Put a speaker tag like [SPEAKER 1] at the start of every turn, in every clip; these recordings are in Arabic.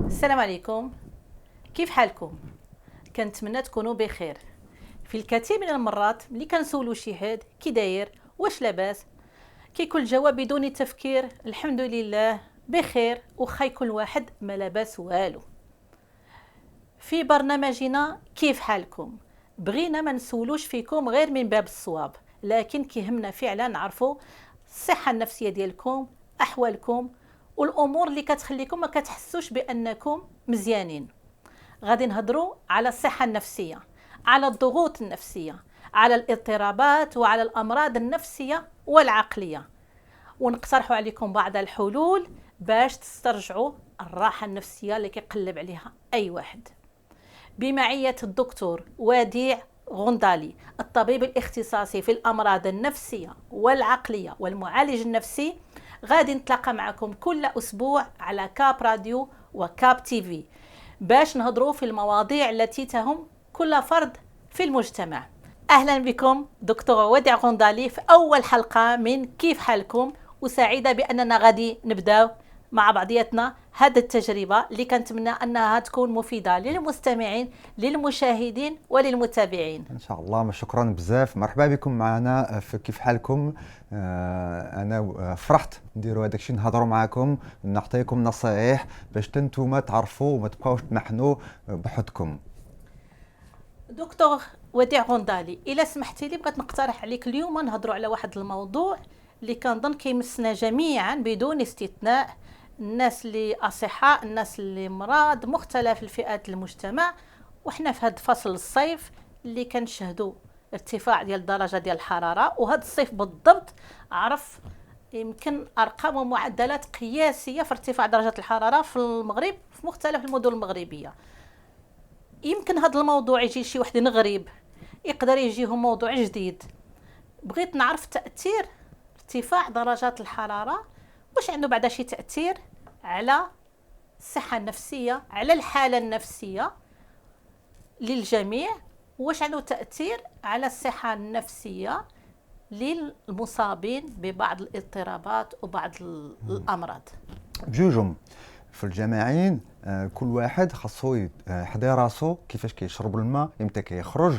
[SPEAKER 1] السلام عليكم. كيف حالكم؟ كنتمنى تكونوا بخير. في الكثير من المرات ملي كنسولو شي حد كي داير واش لاباس، كيكون الجواب بدون تفكير الحمد لله بخير، وخا يكون واحد ما لاباس والو. في برنامجنا كيف حالكم بغينا ما نسولوش فيكم غير من باب الصواب، لكن كيهمنا فعلا نعرفوا الصحه النفسيه ديالكم، احوالكم، والامور اللي كتخليكم ما كتحسوش بانكم مزيانين. غادي نهضروا على الصحه النفسيه، على الضغوط النفسيه، على الاضطرابات وعلى الامراض النفسيه والعقليه، ونقترحوا عليكم بعض الحلول باش تسترجعوا الراحه النفسيه اللي كيقلب عليها اي واحد. بمعية الدكتور وديع غندالي، الطبيب الاختصاصي في الأمراض النفسية والعقلية والمعالج النفسي. غادي نتلاقى معكم كل أسبوع على كاب راديو وكاب تيفي باش نهضروا في المواضيع التي تهم كل فرد في المجتمع. أهلا بكم دكتور وديع غندالي في أول حلقة من كيف حالكم، وسعيدة بأننا غادي نبداو مع بعضياتنا هذه التجربة اللي كنتمنى أنها تكون مفيدة للمستمعين للمشاهدين وللمتابعين
[SPEAKER 2] ان شاء الله. شكرا بزاف، مرحبا بكم معنا في كيف حالكم. انا فرحت نديروا هذاك الشيء، نهضروا معكم، نعطيكم نصائح باش نتوما تعرفوا وما تبقاوش تمحنوا بحدكم.
[SPEAKER 1] دكتور وديع غندالي، إلا سمحتي لي بغيت نقترح عليك اليوم نهضروا على واحد الموضوع اللي كنظن كيمسنا جميعا بدون استثناء، الناس اللي أصحاء، الناس اللي مرض، مختلف الفئات المجتمع. وحنا في هذا فصل الصيف اللي كنشهدوا ارتفاع ديال درجة ديال الحرارة، وهذا الصيف بالضبط عرف يمكن أرقام ومعدلات قياسية في ارتفاع درجة الحرارة في المغرب في مختلف المدن المغربية. يمكن هذا الموضوع يجي شي واحد غريب، يقدر يجيه موضوع جديد. بغيت نعرف تأثير ارتفاع درجات الحرارة، واش عنده بعدا شي تأثير على الصحة النفسية، على الحالة النفسية للجميع، واش عنده تأثير على الصحة النفسية للمصابين ببعض الاضطرابات وبعض الأمراض.
[SPEAKER 2] بجوجهم في الجامعين، كل واحد خاصو يحضي راسو كيفاش كيشرب الماء امتى كيخرج.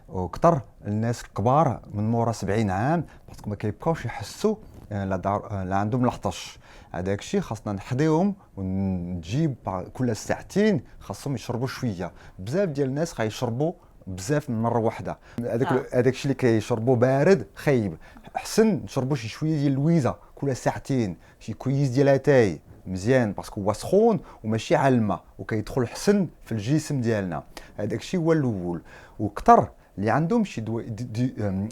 [SPEAKER 2] وكثر الناس الكبار من مورا 70 عام باسكو ما كيبقاوش يحسوا لا عندهم العطش. هذاك الشيء خاصنا نحضيهم ونجيب كل ساعتين خاصهم يشربوا شويه. بزاف ديال الناس غيشربوا بزاف من مره واحده. هذاك الشيء اللي كيشربوا بارد خايب، احسن نشربوا شي شويه ديال الويزه كل ساعتين، شي كويس ديال اتاي مزيان باسكو هو سخون وماشي على الماء وكيدخل حسن في الجسم ديالنا. هذاك الشيء هو الاول. وكثر اللي عندهم شي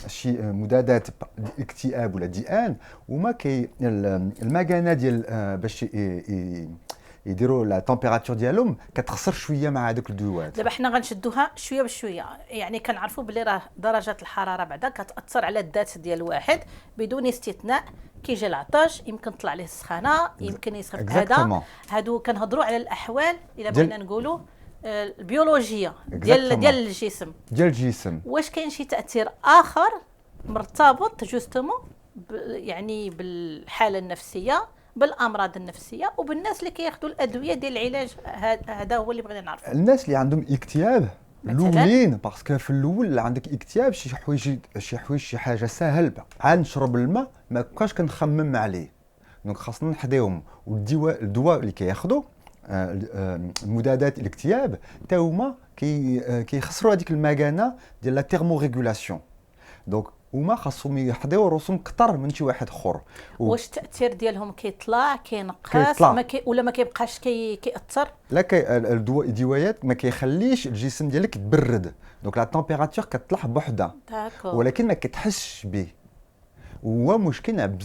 [SPEAKER 2] شي مضادات اكتئاب ولا ضئان، وما كي المكانه ديال باش يديروا لا تمبيراتور ديالهم كتخسر شويه مع هذوك الدوات.
[SPEAKER 1] دابا حنا غنشدوها شويه بشويه، يعني كنعرفوا بلي راه درجه الحراره بعدا كتاثر على الذات ديال الواحد بدون استثناء. كيجي العطش يمكن طلع عليه السخانه، يمكن يسخن. هادو كنهضروا على الاحوال الا بغينا نقولوا البيولوجيه ديال الجسم. واش كاين شي تاثير اخر مرتبط جوستومون يعني بالحاله النفسيه، بالامراض النفسيه، وبالناس اللي كياخذوا الادويه ديال العلاج؟ هذا هو اللي بغينا نعرفه.
[SPEAKER 2] الناس اللي عندهم اكتئاب الاولين، باسكو في الاول عندك اكتئاب شي حاجه ساهل، عاد نشرب الماء ما بقاش كنخمم عليه. دونك خاصنا نحديهم. الدواء اللي كياخذوا مضادات الاكتئاب تا هما كيخسروا هذيك المكانه ديال لا تيرموريغولاسيون. دونك وما خاصهم يحضيو رسوم كثر من شي واحد اخر.
[SPEAKER 1] واش التاثير ديالهم كيطلع كينقص ولا ما كيبقاش كيأثر؟
[SPEAKER 2] لا، الدوايات ما كيخليش الجسم ديالك يتبرد، دونك لا تمبيراتور كتطلع بوحدها ولكن ما كتحسش به. هو مشكل ان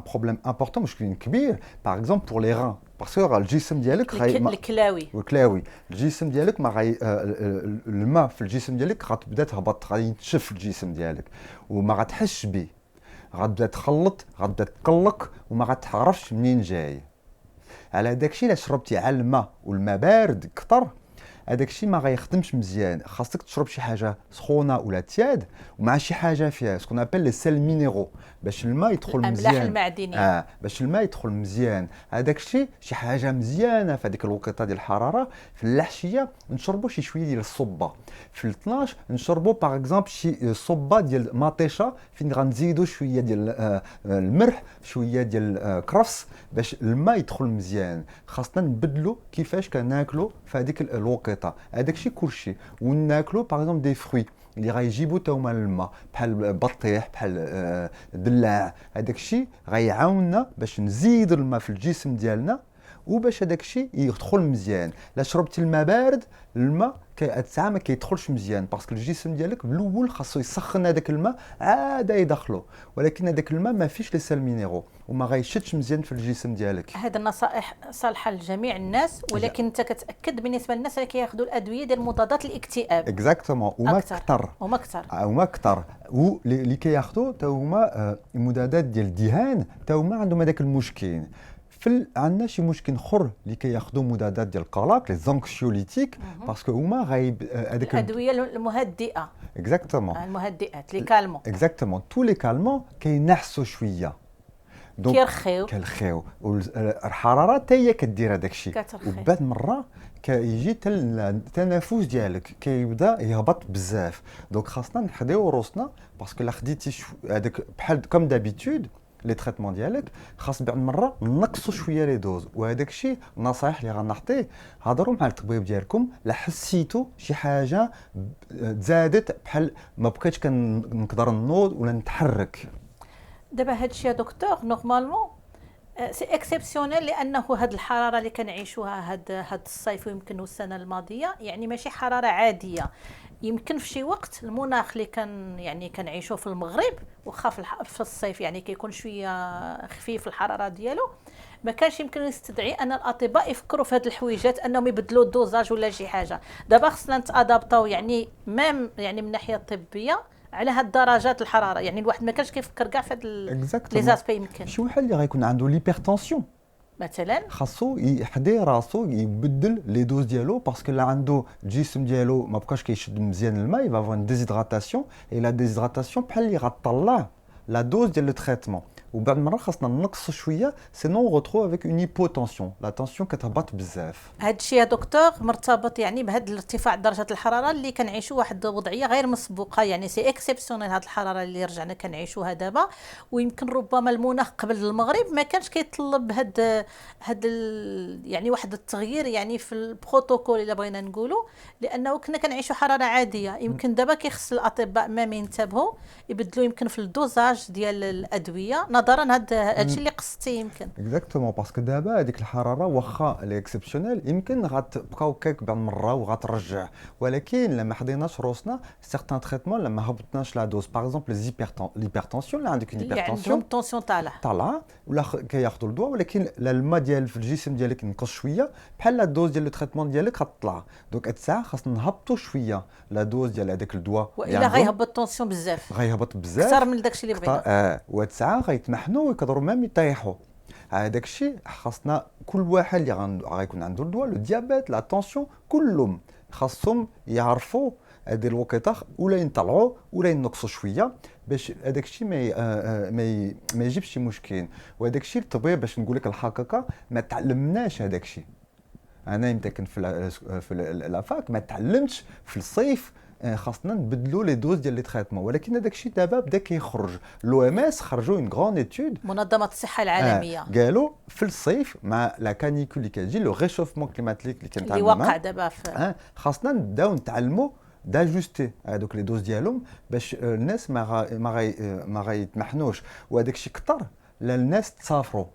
[SPEAKER 2] بروبليم امبورطون، مشكل كبير. باغ اكزومبل بور لي ران، باسكو الجسم ديالك الكلاوي الجسم ديالك ما الماء في الجسم ديالك غتبدا تهبط، غينشف الجسم ديالك وما غتحسش به، غتبدا تخلط، غتبدا تقلق وما غتعرفش منين جاي. على داكشي الا شربتي على الماء والماء بارد كثر، هذاك الشيء ما غيخدمش مزيان. خاصك تشرب شي حاجه سخونه ولا تياد ومع شي حاجه فيها سكون ابل لي سيل مينيرو باش الماء يدخل
[SPEAKER 1] الأملاح
[SPEAKER 2] مزيان.
[SPEAKER 1] المعدنية.
[SPEAKER 2] باش الماء يدخل مزيان. هذاك الشيء شي حاجه مزيانه في هذيك الوقيته ديال الحراره. في العشيه نشربوا شي شويه ديال الصبه. في 12 نشربوا باغ اكزومبل شي صبه ديال مطيشه فين غنزيدوا شويه ديال الملح شويه ديال كرفس باش الماء يدخل مزيان. خاصنا نبدلوا كيفاش كناكلوا في هذيك الوقيته. هذاك الشيء كلشي وناكلوا باغ اكزومبل دي فروي اللي غيجيبوا تا هما الماء بحال البطيح بحال الدلاع. هذاك الشيء غيعاوننا باش نزيد الماء في الجسم ديالنا وباش هذاك الشيء يدخل مزيان. لا شربتي الماء بارد الماء ساعه ما كيدخلش مزيان باسكو الجسم ديالك بالاول خاصو يسخن هذاك الماء عاد يدخلو، ولكن هذاك الماء ما فيش لي سال مينيرو وما غيشدش مزيان في الجسم ديالك.
[SPEAKER 1] هذه النصائح صالحه لجميع الناس، ولكن انت كتاكد بالنسبه للناس اللي كياخذوا الادويه ديال مضادات الاكتئاب.
[SPEAKER 2] اكزاكتومون وما كثر وما كثر واللي كياخذوا تا هما المضادات ديال الدهان تا هما عندهم هذاك المشكل. عندنا شي مشكل اخر اللي كياخذوا مضادات ديال القلق لي زونكسيوليتيك باسكو هما هذاك
[SPEAKER 1] الادويه المهدئه.
[SPEAKER 2] اكزاكتومون
[SPEAKER 1] المهدئات لي كالمون.
[SPEAKER 2] اكزاكتومون تو لي كالمون كينحسوا شويه كيرخيو والحراره حتى هي كدير هذاك الشيء. وبعد مره كيجي التنفس ديالك كيبدا يهبط بزاف. دونك خاصنا نحديو روسنا باسكو لا خديتي هذاك بحال كوم دابيتود لي تريتمون ديالك خاص بعد مره نقصوا شويه لي دوز. وهذاك الشيء النصائح اللي غنعطيه هضروا مع الطبيب ديالكم لا حسيتوا شي حاجه تزادت بحال ما بقيتش كنقدر نوض ولا نتحرك.
[SPEAKER 1] دابا هادشي يا دكتور نورمالمون سي اكسبسيونيل لانه هاد الحراره اللي كنعيشوها هاد الصيف ويمكن السنه الماضيه يعني ماشي حراره عاديه. يمكن في شي وقت المناخ اللي كنعيشوه في المغرب واخا في الصيف يعني كيكون شويه خفيف الحراره ديالو، ما كانش يمكن يستدعي ان الاطباء يفكروا في هاد الحويجات انهم يبدلوا الدوزاج ولا شي حاجه. دابا خصنا نتادابطاو يعني ميم يعني من الناحيه الطبيه على هاد درجات الحراره. يعني الواحد ما كانش كيفكر كاع في هاد لي زاسبي. يمكن
[SPEAKER 2] شي واحد اللي غيكون عنده ليبرتونسيون
[SPEAKER 1] مثلا
[SPEAKER 2] خاصو يحدي راسو يبدل لي دوز ديالو باسكو لا عنده الجسم ديالو ما بقاش كيشد مزيان الماء يفا ديزيدراتاسيون. اي لا ديزيدراتاسيون بحال اللي غطلع لا دوز ديال لو تريتمون. وبعد مره خاصنا نقصوا شويه سينو روترو افيك اون هيبوتونسيون لا تونسيون كتهبط بزاف.
[SPEAKER 1] هذا الشيء يا دكتور مرتبط يعني بهذا الارتفاع درجات الحراره اللي كنعيشوا واحد الوضعيه غير مسبوقه. يعني سي اكسبسيونيل هذه الحراره اللي رجعنا كنعيشوها دابا. ويمكن ربما المناخ قبل المغرب ما كانش كيطلب هاد يعني واحد التغيير يعني في البروتوكول اللي بغينا نقولوا، لانه كنا كنعيشوا حراره عاديه. يمكن دابا كيخص الاطباء ما ينتبهوا يبدلوا يمكن في الدوزاج ديال الادويه نظرا هادشي اللي قصتي. يمكن
[SPEAKER 2] اكزاكتومون باسكو دابا هذيك الحراره واخا لي اكسبسيونيل يمكن غتبقاو كيك بعض المره وغترجع، ولكن لما حضيناش روسنا سيغتان تريتمون لما هبطناش لا دوز باغ اكزومبل ليبرتونسيون اللي عندك ليبرتونسيون
[SPEAKER 1] عندهم طونسيون طالعه
[SPEAKER 2] ولا كياخذوا الدواء، ولكن الماء ديال في الجسم ديالك ينقص شويه بحال لا دوز ديال لو تريتمون ديالك غتطلع. دونك هاد الساعه خاصنا نهبطوا شويه لا دوز ديال هذاك الدواء
[SPEAKER 1] والا غيهبط الطونسيون بزاف
[SPEAKER 2] اكثر
[SPEAKER 1] من داكشي اللي بغينا.
[SPEAKER 2] وهاد الساعه غيتمحنوا ويقدروا ميم يطيحوا. هذاك الشيء خاصنا كل واحد اللي غيكون عنده الدواء لو ديابيت لا طونسيون كلهم خاصهم يعرفوا هذه الوقيته ولا ينطلعوا ولا ينقصوا شويه باش هذاك الشيء ما يجيبش شي مشكل. وهذاك الشيء الطبيب باش نقول لك الحقيقه ما تعلمناش هذاك الشيء. انا يمكن في الافاك ما تعلمتش في الصيف خاصنا نبدلوا لي دوز ديال لي تريتمون، ولكن هذاك الشيء دابا بدا كيخرج. لو ام اس خرجوا اون غران ايتود
[SPEAKER 1] منظمه الصحه العالميه
[SPEAKER 2] قالوا في الصيف مع لا كانيكول اللي كتجي لو ريشوفمون كليماتيك اللي كنتعاملوا
[SPEAKER 1] اللي وقع دابا في
[SPEAKER 2] خاصنا نبداو نتعلموا داجوستي هذوك لي دوز ديالهم باش الناس ما غيتمحنوش. وهذاك الشيء كثر الناس تسافروا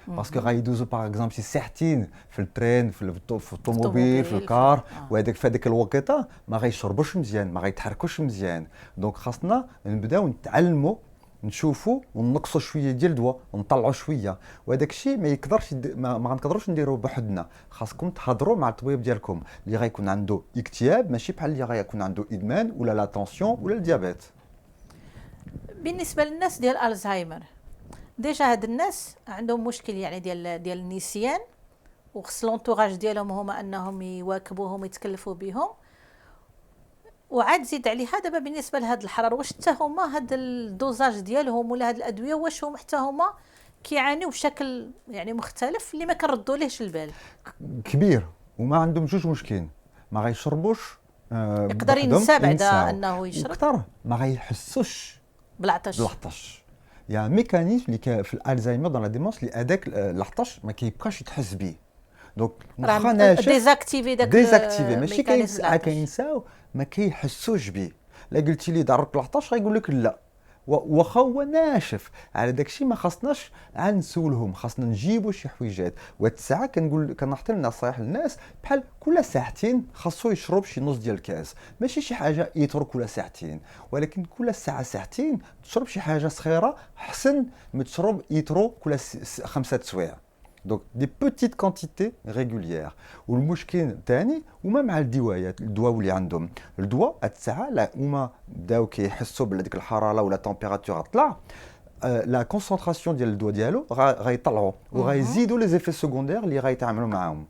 [SPEAKER 2] باسكو غيدوزو باغ اكزومبل شي ساعتين في الترين في الطوموبيل في الكار وهذاك في هذيك الوقيته ما غيشربوش مزيان ما غيتحركوش مزيان. دونك خاصنا نبداو نتعلموا نشوفوا ونقصوا شويه ديال الدواء ونطلعوا شويه. وهذاك الشيء ما يقدرش ما غنقدروش نديروه بوحدنا. خاصكم تهضروا مع الطبيب ديالكم اللي غيكون عنده اكتئاب ماشي بحال اللي غيكون عنده ادمان ولا لا طونسيون ولا الديابيت.
[SPEAKER 1] بالنسبه للناس ديال الزهايمر ديجا هاد الناس عندهم مشكل يعني ديال النسيان وخص لونطوراج ديالهم هما انهم يواكبوهم ويتكلفوا بهم. وعاد زيد عليها دابا بالنسبه لهاد الحراره، واش حتى هما هاد الدوزاج ديالهم ولا هاد الادويه واش هم حتى هما كيعانيو بشكل يعني مختلف اللي ما كنردوا ليهش البال؟
[SPEAKER 2] كبير، وما عندهم جوج مشكلين، ما غيشربوش
[SPEAKER 1] يقدر ينسى بعدا انه يشرب،
[SPEAKER 2] وكثر ما غيحسوش
[SPEAKER 1] بالعطش.
[SPEAKER 2] بالعطش. يعني ميكانيزم اللي في الالزهايمر دون لا ديمونس اللي هذاك العطش ما كيبقاش يتحس به، دونك واخا ناشف
[SPEAKER 1] ديزاكتيفي داك
[SPEAKER 2] ديزاكتيفي، ماشي
[SPEAKER 1] الميكانيزم
[SPEAKER 2] كينساو، ما كيحسوش به. لا قلتي لي ضرك العطش غيقول لك لا، واخا هو ناشف. على داكشي ما خاصناش عاد نسولهم، خاصنا نجيبوا شي حويجات. وهاد الساعه كنعطي النصائح للناس بحال كل ساعتين خاصو يشرب شي نص ديال الكاس، ماشي شي حاجه يتر كل ساعتين، ولكن كل ساعه ساعتين تشرب شي حاجه صغيره، حسن ما تشرب يترو كل 5 سوايع. دونك دي بوتيت كونتيتي ريغوليير. والمشكل الثاني هما مع الدوايات، الدواء اللي عندهم الدواء هاد الساعه لا هما بداو كيحسوا بهذيك الحراره ولا تمبيراتور طلع، لا كونسونطراسيون ديال الدواء ديالو غيطلعوا وغيزيدوا لي زيفي سكوندير اللي غيتعاملوا معاهم.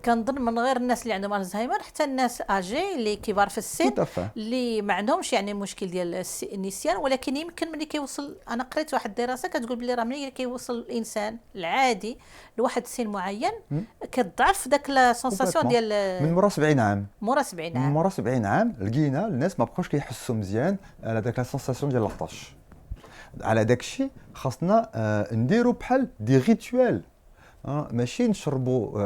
[SPEAKER 1] كنظن من غير الناس اللي عندهم الزهايمر حتى الناس اجي اللي كبار في السن اللي ما عندهمش يعني مشكل ديال النسيان، ولكن يمكن ملي كيوصل، انا قريت واحد الدراسه كتقول بلي راه ملي كيوصل الانسان العادي لواحد السن معين كتضعف داك لا سونساسيون ديال
[SPEAKER 2] من مورا 70 عام.
[SPEAKER 1] مورا 70 عام
[SPEAKER 2] من مورا 70 عام لقينا الناس ما بقاوش كيحسوا مزيان على داك لا سونساسيون ديال العطش. على داك الشيء خاصنا نديروا بحال دي ريتوال، ماشي نشربوا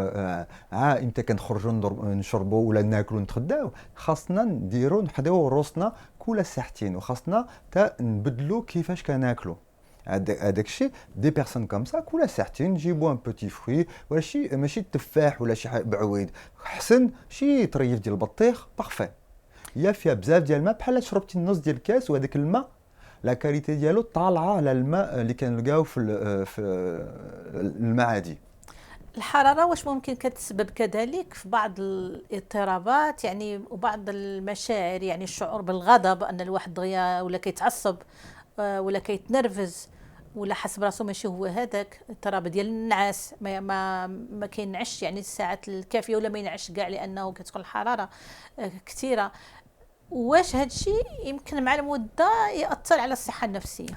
[SPEAKER 2] امتى كنخرجوا نشربوا ولا ناكلوا نتغداو، خاصنا نديروا نحضيو روسنا كل ساعتين، وخاصنا نبدلوا كيفاش كناكلوا. هذاك الشيء دي بيرسون كوم سا كل ساعتين نجيبوا ان بوتي فروي، ولا شي ماشي التفاح ولا شي بعويد، حسن شي طريف ديال البطيخ بارفي، هي فيها بزاف ديال الماء، بحال شربتي النص ديال الكاس وهذاك الماء لا كاليتي ديالو طالعه على الماء اللي كنلقاو في المعادي.
[SPEAKER 1] الحراره واش ممكن كتسبب كذلك في بعض الاضطرابات يعني وبعض المشاعر، يعني الشعور بالغضب، ان الواحد دغيا ولا كيتعصب ولا كيتنرفز ولا حس براسو ماشي هو هذاك، اضطراب ديال النعاس، ما كينعش يعني الساعات الكافيه ولا ما ينعش كاع لانه كتكون الحراره كثيره. واش هذا الشيء يمكن مع المده ياثر على الصحه النفسيه؟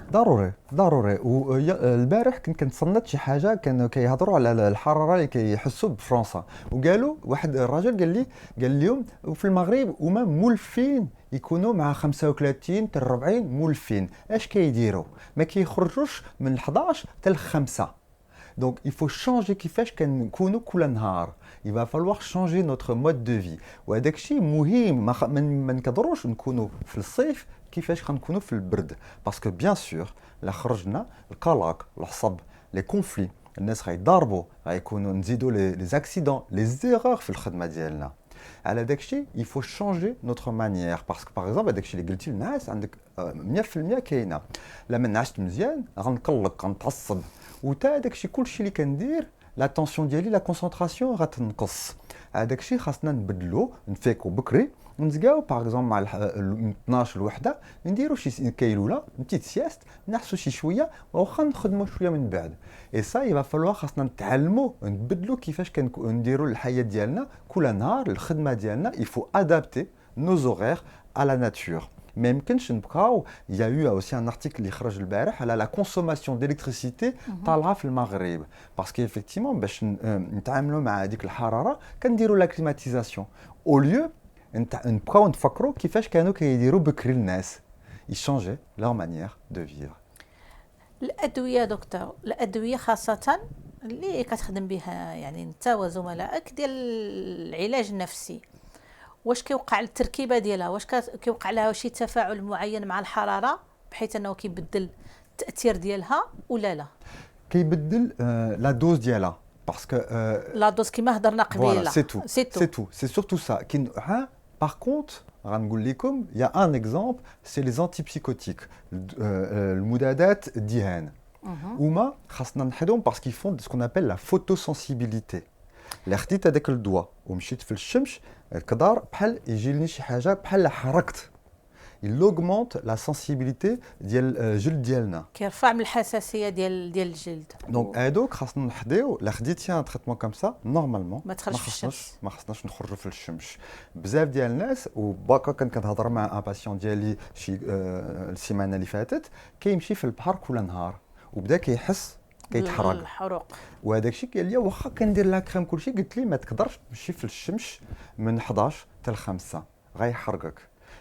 [SPEAKER 2] ضروري. والبارح كنت كنتصنت شي حاجه، كانوا كيهضروا على الحراره اللي كيحسوا بفرنسا، وقالوا واحد الراجل قال لهم في المغرب هما مولفين يكونوا مع 35 حتى 40 مولفين. اش كيديروا؟ ما كيخرجوش من 11 حتى ل 5. Donc il faut changer كيفاش كنكونوا كل نهار. Il va falloir changer notre mode de vie. وهذاك الشيء مهم، ما نقدروش نكونوا في الصيف كيفاش غنكونوا في البرد، باسكو بيان سور لا خرجنا القلق، العصب، لي كونفلي، الناس غيضاربوا، غيكونوا نزيدوا لي زاكسيدون، لي زيرور في الخدمه ديالنا. على داك الشيء il faut changer notre manière، باسكو باغ اكزومبل هذاك الشيء اللي قلتي للناس عندك 100% كاينه. لما نعست مزيان غنقلق، غنتعصب، وتا داكشي كلشي اللي كندير لا طونسيون ديالي لا كونسونطراسيون غتنقص. هذاك الشيء خاصنا نبدلو، نفيكو بكري، نتسقاو باغ اكزومبل مع 12 الوحده، نديرو شي كيلوله نتيت سياست، نحسو شي شويه واخا نخدمو شويه من بعد. اي سا يبا فالوا خاصنا نتعلمو نبدلو كيفاش كنديرو الحياه ديالنا كل نهار، الخدمه ديالنا يفو ادابتي نو زورير على لا ناتور. ما يمكنش نبقاو. يا يو اوسي ان ارتيكل اللي خرج البارح على لا كونسوماسيون ديليكتريسيتي طالعه في المغرب، باسكو ايفيكتيمون باش نتعاملوا مع هذيك الحراره كنديروا لا كليماتيزاسيون او ليو نبقاو نفكروا كيفاش كانوا كيديروا بكري الناس يشونجي لور مانيير دو فيفر.
[SPEAKER 1] الادويه دكتور، الادويه خاصه اللي كتخدم بها يعني انت وزملائك ديال العلاج النفسي، واش كيوقع التركيبه ديالها، واش كيوقع لها شي تفاعل معين مع الحراره بحيث انه كيبدل التاثير ديالها ولا لا؟
[SPEAKER 2] كيبدل لا دوز ديالها، باسكو
[SPEAKER 1] لا دوز كيما هضرنا قبيله.
[SPEAKER 2] سي تو سي سورتو سا. كاين باغ كونت غنقول لكم يا ان اكزومبل سي لي زانتي بسيكوتيك، المضادات الدهان، هما خاصنا نحيدهم باسكو يفون سكون ابل لا فوتوسنسيبيليتي. الا خديت هذاك الدواء ومشيت في الشمس الكدار بحال يجيني شي حاجه بحال حرقت، il augmente la sensibilité ديال الجلد ديالنا.
[SPEAKER 1] كيرفع من الحساسيه ديال الجلد.
[SPEAKER 2] دونك هادوك خاصنا نحديو لا خديتي ان تريتمون كوم سا نورمالمون
[SPEAKER 1] ما تخرجش في الشمس.
[SPEAKER 2] ما خصناش نخرجوا في الشمس. بزاف ديال الناس وباكا كنهضر مع ان باسيون ديالي شي السيمانه اللي فاتت كيمشي في البحر كل نهار وبدا كيحس كيتحرق
[SPEAKER 1] الحروق،
[SPEAKER 2] وهذاك الشيء قال لي واخا كندير لا كريم كلشي، قلت لي ما تقدرش تمشي في الشمس من 11 حتى ل 5 غيحرقك.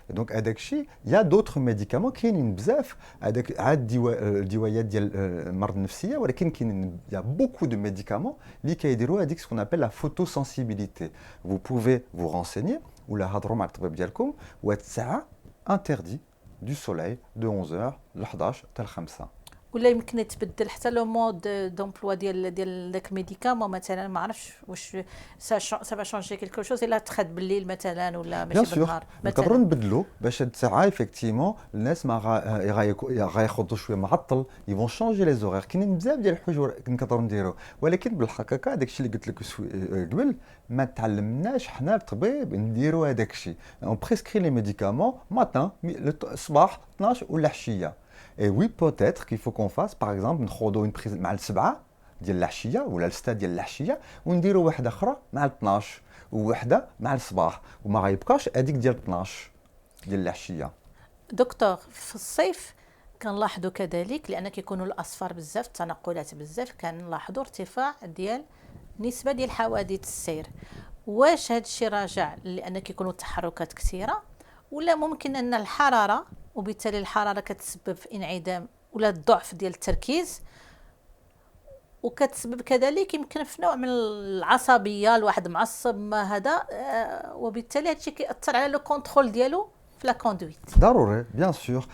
[SPEAKER 2] دونك هذاك الشيء يا دوطخ ميديكامون كاينين بزاف، هذاك عاد الدوايات ديال المرض النفسيه، ولكن كاينين يا بوكو دو ميديكامون اللي كيديروا هذيك سكون ابل لا فوتو سنسيبيليتي. فو بوفي فو رونسيني ولا هضروا مع الطبيب ديالكم، وهاد الساعه انتردي دو سولاي دو 11 ل 11 حتى ل 5.
[SPEAKER 1] ولا يمكن يتبدل حتى لو مود دومبلوا ديال داك الميديكامون مثلا، ما عرفتش واش سا شونجي كيلكو شوز الا تخد بالليل مثلا ولا ماشي بالنهار مثلا.
[SPEAKER 2] نقدروا نبدلوا باش هاد الساعه ايفيكتيمون الناس ما غاياخذوا شويه معطل، يفون شونجي لي زورير. كاينين بزاف ديال الحوايج نقدروا نديروا، ولكن بالحقيقه هذاك الشيء اللي قلت لك قبل ما تعلمناش حنا الطبيب نديروا هذاك الشيء. اون بريسكري لي ميديكامون ماتان الصباح 12 ولا العشيه. Et oui, peut-être qu'il faut qu'on fasse, par exemple, نخوضوا une prise مع السبعة ديال العشية ولا الستة ديال العشية، ونديروا واحدة أخرى مع 12 وواحدة مع الصباح، وما غيبقاش هذيك ديال 12 ديال العشية.
[SPEAKER 1] دكتور، في الصيف كنلاحظوا كذلك لأن كيكونوا الأصفار بزاف، التنقلات بزاف، كنلاحظوا ارتفاع ديال نسبة ديال حوادث السير. واش هذا الشيء راجع لأن كيكونوا التحركات كثيرة، ولا ممكن أن الحرارة وبالتالي الحرارة كتسبب في انعدام ولا الضعف ديال التركيز، وكتسبب كذلك يمكن في نوع من العصبية، الواحد معصب ما هذا، وبالتالي هادشي كيأثر على لو كونترول ديالو في لا كوندويت.
[SPEAKER 2] ضروري بيان سور.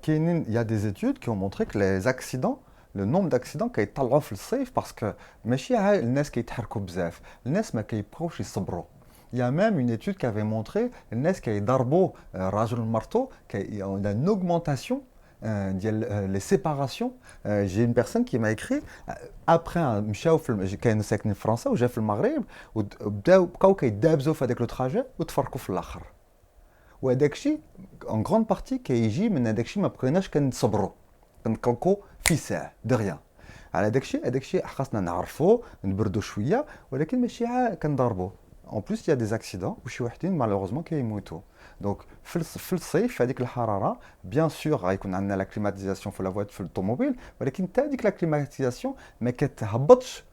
[SPEAKER 2] كاينين يا دي زيتود كي مونطري كو لي اكسيدون، لو نوم داكسيدون كيطلعوا في الصيف باسكو ماشي الناس كيتحركوا بزاف، الناس ما كيبقاوش يصبروا. Il y a même une étude qui avait montré الناس كيضربوا راجل مرتو on a une augmentation ديال les séparations. J'ai une personne qui m'a écrit après مشاو كانوا ساكنين في فرنسا وجا في المغرب بقاو كيدابزوا في هذاك لو تراجي وتفرقوا في الاخر، وهذاك الشيء en grande partie كيجي من هذاك الشيء ما بقيناش كنصبروا كنقلقوا في ساعه دو ريان على هذاك الشيء خاصنا نعرفوا نبردوا شويه، ولكن ماشي كنضربوا. En plus, il y a des accidents où شي وحدين malheureusement كيموتوا. Donc في الصيف هذيك الحراره بيان سور غيكون عندنا لا كليماتيزاسيون في لافوات في الطوموبيل، ولكن حتى هذيك لا كليماتيزاسيون ما كتهبطش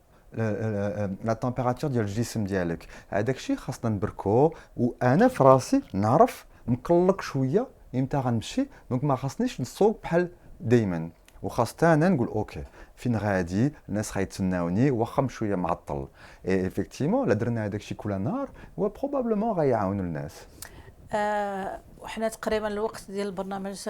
[SPEAKER 2] لا تمبيراتور ديال الجسم ديالك. هذاك الشيء خاصنا نبركو، وانا في راسي نعرف مقلق شويه امتى غنمشي، دونك ما خاصنيش نسوق بحال دائما، وخاصة انا نقول اوكي فين غادي، الناس غيتسناوني واخا شويه معطل. اي افيكتيمون لا درنا هذاك الشيء كل نهار هو بروبابلمون غيعاونوا الناس.
[SPEAKER 1] وحنا تقريبا الوقت ديال البرنامج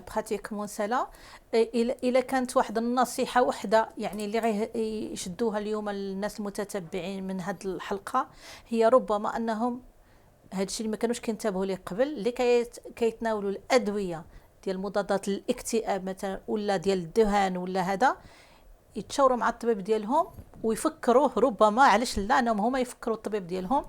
[SPEAKER 1] براتيك منسلا. الا كانت واحد النصيحه وحده يعني اللي غيشدوها اليوم الناس المتتبعين من هذه الحلقه، هي ربما انهم هذا الشيء اللي ما كانوش كينتبهوا ليه قبل، اللي كيتناولوا الادويه ديال مضادات الاكتئاب مثلا ولا ديال الدهان ولا هذا، يتشاوروا مع الطبيب ديالهم ويفكروه، ربما علاش لا انهم هما يفكروا الطبيب ديالهم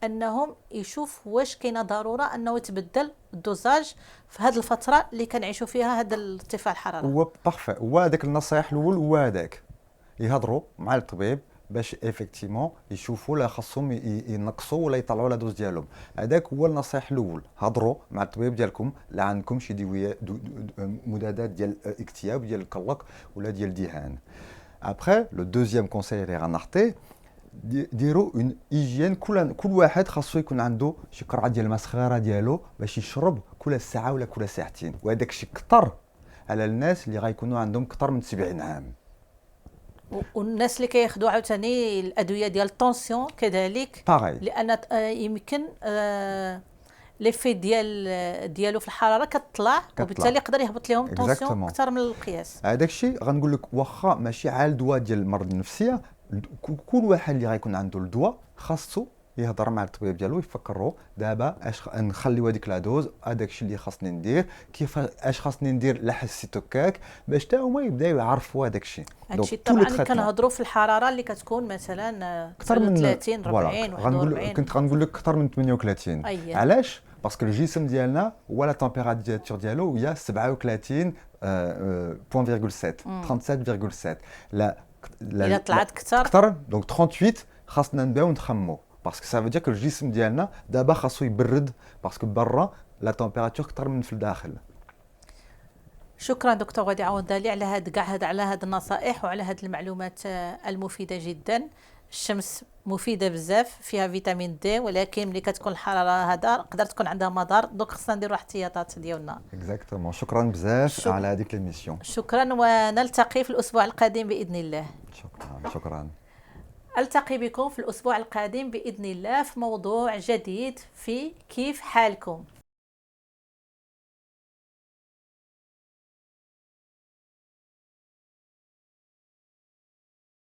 [SPEAKER 1] انهم يشوف واش كاينه ضروره انه يتبدل الدوزاج في هذه الفتره اللي كنعيشوا فيها هذا ارتفاع الحراره.
[SPEAKER 2] هو بارفي، هو هذاك النصائح الاول هو هذاك يهضروا مع الطبيب باش افيكتيمون يشوفوا لا خاصهم ينقصوا ولا يطلعوا لا دوز ديالهم. هذاك هو النصائح الاول، هضروا مع الطبيب ديالكم لا عندكم شي مضادات ديال الاكتئاب ديال القلق ولا ديال الدهان. ابخي لو دوزيام كونساي اللي غنعطيه ديروا اون هيجين، كل واحد خاصو يكون عنده شي قرعه ديال الماء صغيره ديالو باش يشرب كل ساعه ولا كل ساعتين، وهذاك الشيء كثر على الناس اللي غيكونوا عندهم اكثر من 70 عام.
[SPEAKER 1] والناس اللي كياخذوا عاوتاني الادويه ديال الطونسيون كذلك
[SPEAKER 2] باغي،
[SPEAKER 1] لان يمكن ليفي ديالو في الحراره كتطلع وبالتالي يقدر يهبط لهم الطونسيون اكثر من القياس.
[SPEAKER 2] هذاك الشيء غنقول لك واخا ماشي عال دواء ديال المرض النفسيه، كل واحد اللي غيكون عنده الدواء خاصو يهضر مع الطبيب ديالو يفكروا دابا اش نخليو هذيك لا دوز، هذاك الشيء اللي خاصني ندير، كيف اش خاصني ندير لا حسيت هكاك، باش حتى هما يبداو يعرفوا هذاك الشيء.
[SPEAKER 1] هادشي طبعا كنهضروا في الحراره اللي كتكون مثلا اكثر من 30 40 41.
[SPEAKER 2] كنت غنقول لك اكثر من 38.
[SPEAKER 1] أيه.
[SPEAKER 2] علاش؟ باسكو الجسم ديالنا هو لا تمبيراتور ديالو هي 37 37.7 لا
[SPEAKER 1] الا طلعت
[SPEAKER 2] اكثر دونك 38 خاصنا نبداو نخمو باسكو سافو دير كو الجسم ديالنا دابا خاصو يبرد باسكو برا لا تمبيراتور اكثر من في الداخل.
[SPEAKER 1] شكرا دكتور غادي عوض لي على هاد كاع على هاد النصائح وعلى هاد المعلومات المفيده جدا. الشمس مفيده بزاف، فيها فيتامين دي، ولكن ملي كتكون الحراره هذا تقدر تكون عندها مضار، دونك خصنا نديروا احتياطات ديالنا.
[SPEAKER 2] اكزاكتومون. شكرا بزاف على هذيك الميسيون.
[SPEAKER 1] شكرا، ونلتقي في الاسبوع القادم باذن الله.
[SPEAKER 2] شكرا. التقي
[SPEAKER 1] بكم في الاسبوع القادم باذن الله في موضوع جديد في كيف حالكم.